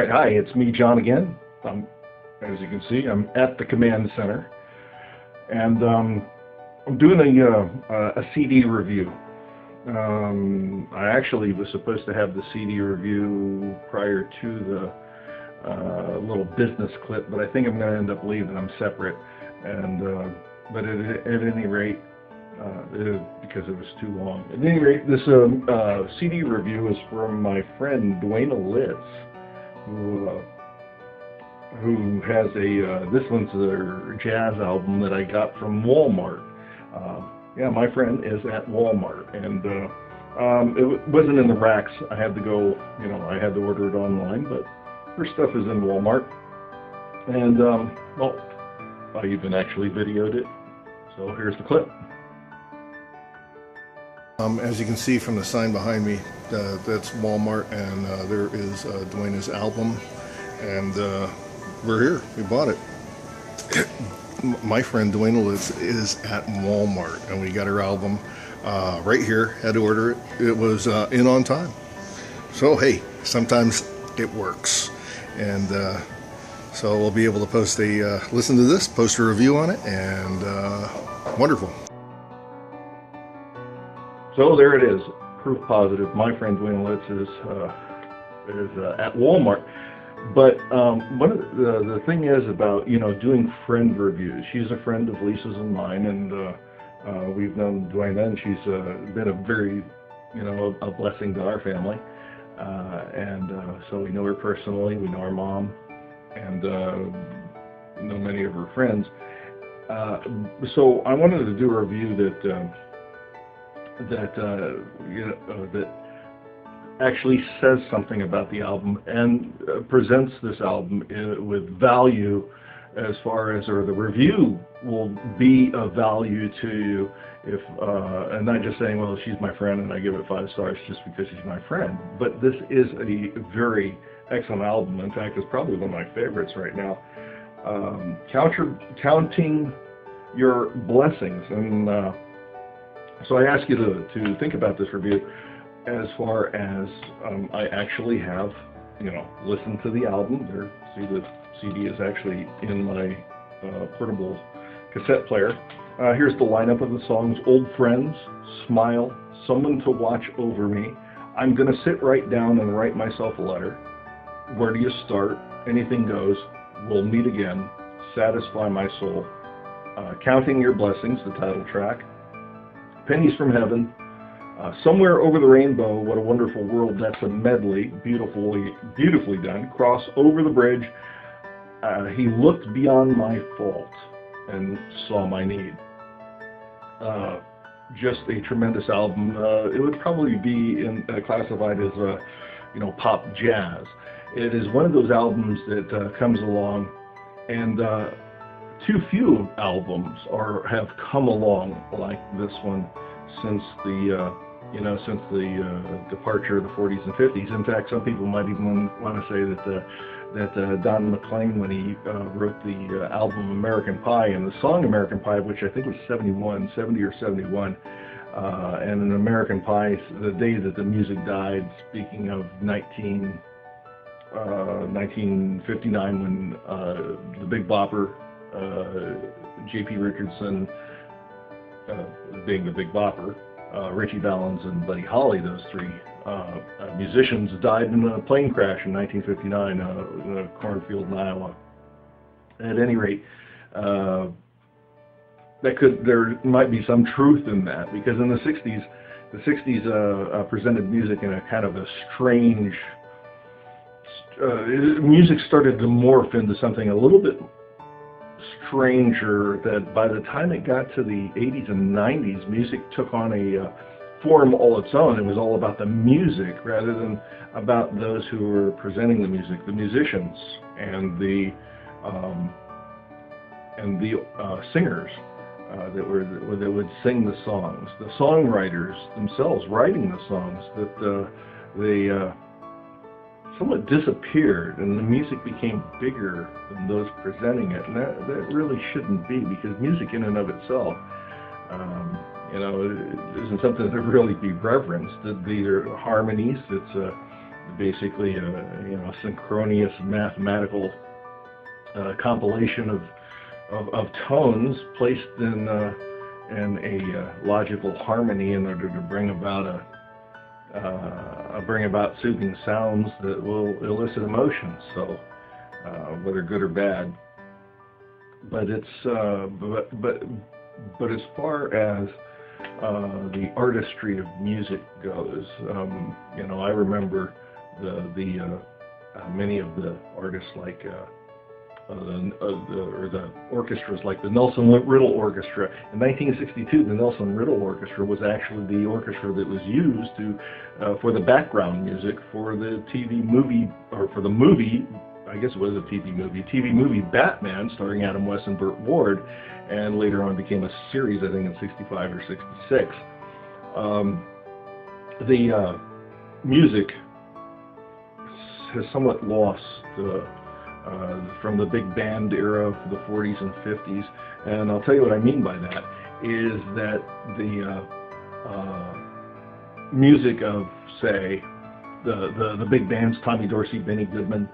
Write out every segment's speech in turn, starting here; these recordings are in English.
Alright, hi, it's me, John, again. As you can see, I'm at the command center, and I'm doing a CD review. I actually was supposed to have the CD review prior to the little business clip, but I think I'm going to end up leaving them separate. And but at any rate, because it was too long. At any rate, this CD review is from my friend Dwayna Litz, who has this one's a jazz album that I got from Walmart. Yeah, my friend is at Walmart, and it wasn't in the racks. I had to go, I had to order it online, but her stuff is in Walmart. And well, I even actually videoed it. So here's the clip. As you can see from the sign behind me, that's Walmart, and there is Dwayna's album, and we're here. We bought it. My friend Dwayna Litz is at Walmart, and we got her album right here. Had to order it. It was in on time. So hey, sometimes it works, and so we'll be able to post listen to this, post a review on it, and wonderful. So there it is, proof positive. My friend Dwayna Litz is at Walmart. But one of the thing is about doing friend reviews. She's a friend of Lisa's and mine, and we've known Dwayna, and she's been a very a blessing to our family. And so we know her personally. We know her mom, and know many of her friends. So I wanted to do a review that actually says something about the album and presents this album with value, as far as, or the review will be of value to you, if and not just saying, well, she's my friend and I give it 5 stars just because she's my friend. But this is a very excellent album. In fact, it's probably one of my favorites right now. Counting your blessings. And so I ask you to think about this review as far as I actually have, listened to the album. There, see, the CD is actually in my portable cassette player. Here's the lineup of the songs: Old Friends, Smile, Someone to Watch Over Me, I'm Gonna Sit Right Down and Write Myself a Letter, Where Do You Start, Anything Goes, We'll Meet Again, Satisfy My Soul, Counting Your Blessings, the title track, Pennies from Heaven, Somewhere Over the Rainbow, What a Wonderful World, that's a medley, beautifully done. Cross Over the Bridge, He Looked Beyond My Fault and Saw My Need. Just a tremendous album. It would probably be classified as pop jazz. It is one of those albums that comes along, and too few albums have come along like this one since the departure of the 40s and 50s. In fact, some people might even want to say that Don McLean, when he wrote the album American Pie, and the song American Pie, which I think was 70 or 71, and in American Pie, the day that the music died, speaking of 1959, when the Big Bopper, J.P. Richardson, being the Big Bopper, Richie Valens and Buddy Holly, those three musicians, died in a plane crash in 1959 in a cornfield in Iowa. At any rate, there might be some truth in that, because in the 60s presented music in a kind of a strange, music started to morph into something a little bit stranger, that by the time it got to the 80s and 90s, music took on a form all its own. It was all about the music rather than about those who were presenting the music, the musicians and the singers that would sing the songs, the songwriters themselves writing the songs, that they somewhat disappeared, and the music became bigger than those presenting it, and that really shouldn't be, because music in and of itself, it isn't something to really be reverenced. These are harmonies. It's basically a synchronous mathematical compilation of tones placed in a logical harmony in order to bring about soothing sounds that will elicit emotions. So whether good or bad. But it's but as far as the artistry of music goes, I remember the many of the artists like the orchestras like the Nelson Riddle Orchestra. In 1962, the Nelson Riddle Orchestra was actually the orchestra that was used for the background music for the TV movie, or for the movie, I guess it was a TV movie Batman, starring Adam West and Burt Ward, and later on became a series, I think in 65 or 66. The music has somewhat lost from the big band era of the 40s and 50s, and I'll tell you what I mean by that is that the music of, say, the big bands, Tommy Dorsey, Benny Goodman,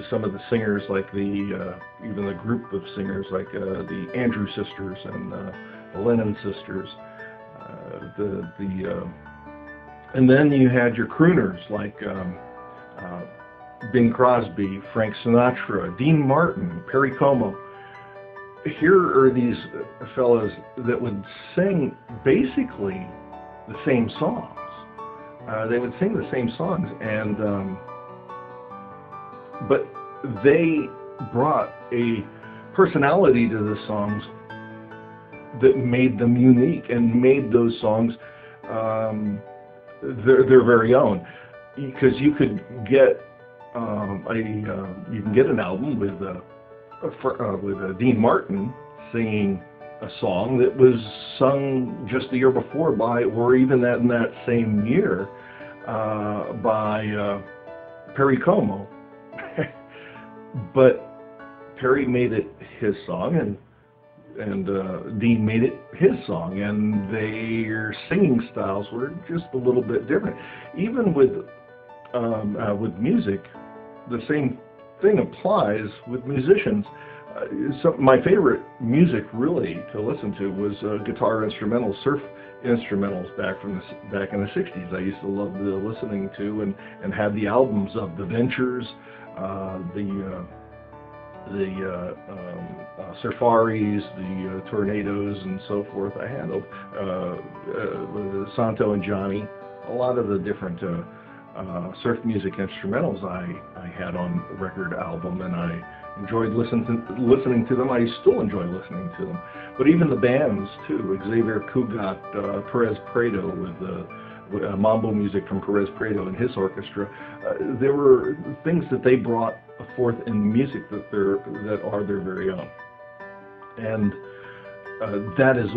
some of the singers, like even the group of singers like the Andrew Sisters and the Lennon Sisters, and then you had your crooners like Bing Crosby, Frank Sinatra, Dean Martin, Perry Como. Here are these fellas that would sing basically the same songs. They would sing the same songs, and but they brought a personality to the songs that made them unique and made those songs their very own. Because you could get you can get an album with Dean Martin singing a song that was sung just the year before by, or even in that same year, by Perry Como. But Perry made it his song, and Dean made it his song, and their singing styles were just a little bit different. Even with music, the same thing applies with musicians. My favorite music really to listen to was guitar instrumentals, surf instrumentals back in the 60s. I used to love listening to and had the albums of the Ventures, the Surfaris, the Tornadoes, and so forth. I had Santo and Johnny, a lot of the different surf music instrumentals I had on record album, and I enjoyed listening to them. I still enjoy listening to them. But even the bands too, Xavier Cugat, Perez Prado with mambo music from Perez Prado and his orchestra. There were things that they brought forth in music that are their very own, and that is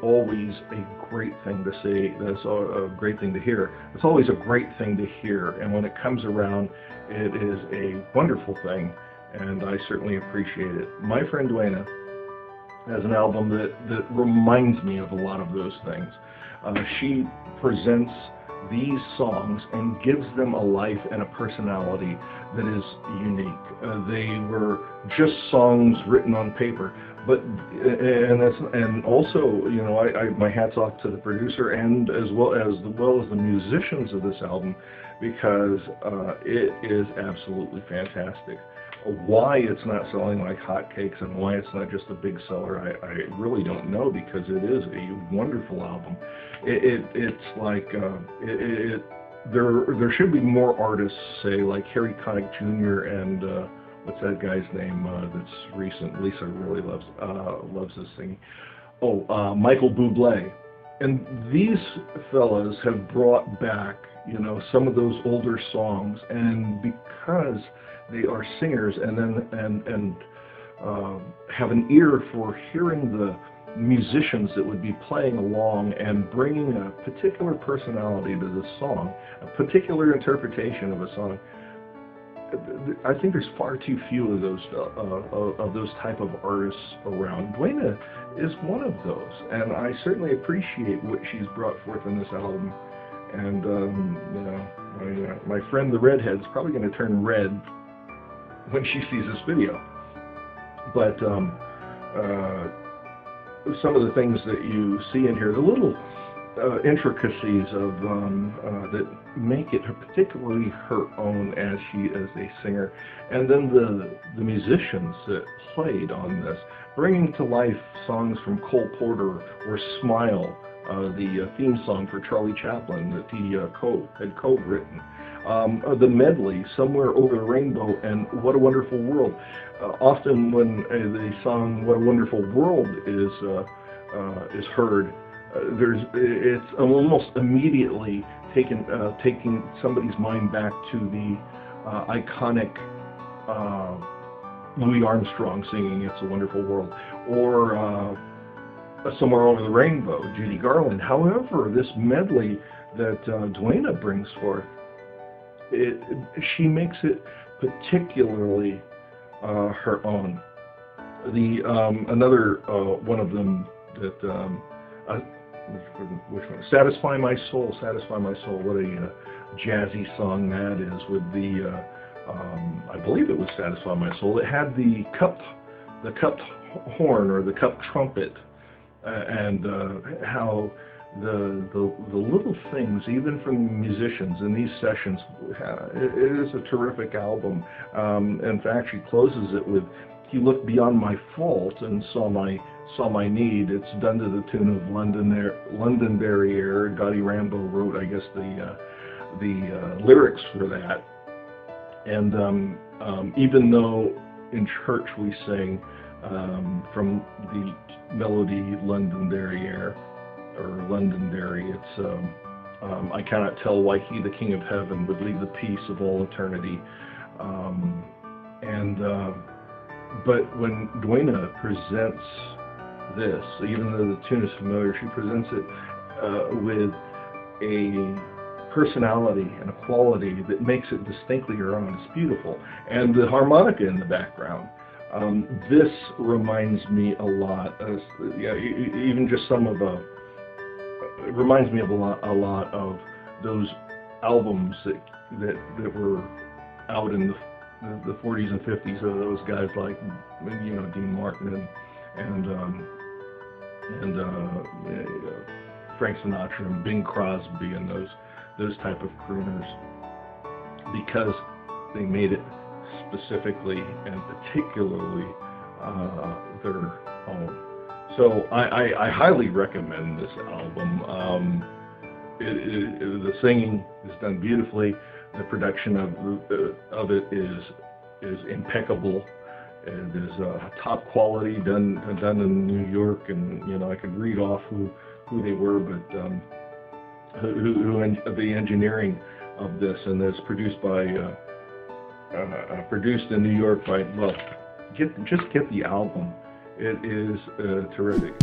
always a great thing to say. That's a great thing to hear. It's always a great thing to hear, and when it comes around, it is a wonderful thing, and I certainly appreciate it. My friend Dwayna has an album that reminds me of a lot of those things. She presents these songs and gives them a life and a personality that is unique. They were just songs written on paper, but and also, my hats off to the producer and as well as the musicians of this album, because it is absolutely fantastic. Why it's not selling like hotcakes and why it's not just a big seller, I really don't know, because it is a wonderful album. It's like there should be more artists, say like Harry Connick Jr. and what's that guy's name that's recent? Lisa really loves this singing. Michael Bublé. And these fellas have brought back some of those older songs, and because they are singers and have an ear for hearing the musicians that would be playing along and bringing a particular personality to the song, a particular interpretation of a song. I think there's far too few of those type of artists around. Dwayna is one of those, and I certainly appreciate what she's brought forth in this album. And you know, my friend the redhead's probably going to turn red when she sees this video. But some of the things that you see in here, the little intricacies of that make it particularly her own as she is a singer, and then the musicians that played on this, bringing to life songs from Cole Porter or Smile, the theme song for Charlie Chaplin that he had co-written. The medley, Somewhere Over the Rainbow, and What a Wonderful World. Often when the song What a Wonderful World is heard, it's almost immediately taking somebody's mind back to the iconic Louis Armstrong singing It's a Wonderful World, or Somewhere Over the Rainbow, Judy Garland. However, this medley that Dwayna brings forth, she makes it particularly her own. Another one of them that which one? Satisfy My Soul, Satisfy My Soul. What a jazzy song that is, with the I believe it was Satisfy My Soul. It had the cupped horn or the cupped trumpet, and how the little things, even from musicians in these sessions, it is a terrific album. In fact, she closes it with, "He looked beyond my fault and saw my need." It's done to the tune of Londonderry Air. Dottie Rambo wrote, I guess, the lyrics for that. And even though in church we sing from the melody Londonderry Air, or Londonderry, it's I cannot tell why he, the King of Heaven, would leave the peace of all eternity. But when Dwayna presents this, even though the tune is familiar, she presents it with a personality and a quality that makes it distinctly her own. It's beautiful. And the harmonica in the background, this reminds me a lot of, even just some of the, it reminds me of a lot of those albums that were out in the 40s and 50s of those guys like, you know, Dean Martin and Frank Sinatra and Bing Crosby and those type of crooners, because they made it specifically and particularly their own. So I highly recommend this album. The singing is done beautifully. The production of it is impeccable. It is top quality, done in New York, and you know, I could read off who they were, but the engineering of this, and it's produced in New York by, well, just get the album. It is terrific.